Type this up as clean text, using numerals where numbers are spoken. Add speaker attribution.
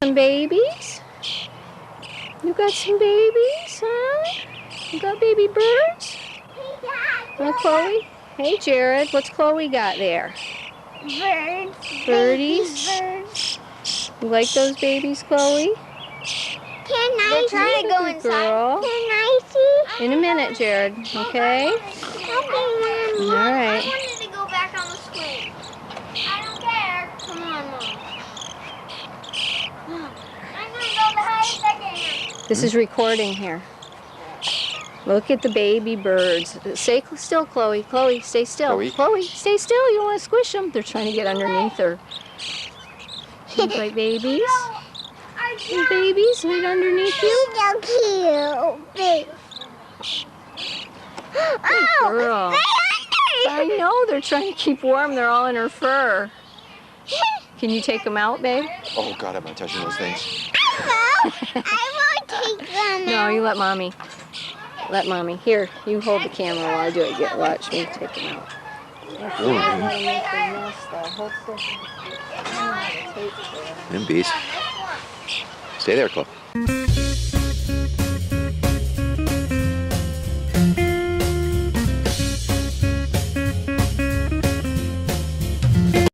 Speaker 1: some babies? You got some babies, huh? You got baby birds? Huh, Chloe? Hey, Jared, what's Chloe got there?
Speaker 2: Birds.
Speaker 1: Birdies?
Speaker 2: Birds.
Speaker 1: You like those babies, Chloe?
Speaker 2: They're trying to go inside.
Speaker 1: Girl.
Speaker 2: Can I see?
Speaker 1: In a minute, Jared, okay?
Speaker 2: Okay, Mom.
Speaker 1: All right.
Speaker 2: I wanted to go back on the swing. I don't care. Come on, Mom. I'm going to go the highest I can.
Speaker 1: This is recording here. Look at the baby birds. Stay still, Chloe. Chloe, stay still.
Speaker 3: Chloe?
Speaker 1: Chloe, stay still. You don't want to squish them. They're trying to get underneath her. Look like babies. Little babies right underneath you.
Speaker 2: So cute.
Speaker 1: Good girl. I know, they're trying to keep warm. They're all in her fur. Can you take them out, babe?
Speaker 3: Oh God, am I touching those things?
Speaker 2: I won't take them.
Speaker 1: No, you let mommy. Let mommy. Here, you hold the camera while I do it. Watch me take them out.
Speaker 3: Them bees. Stay there, Chloe.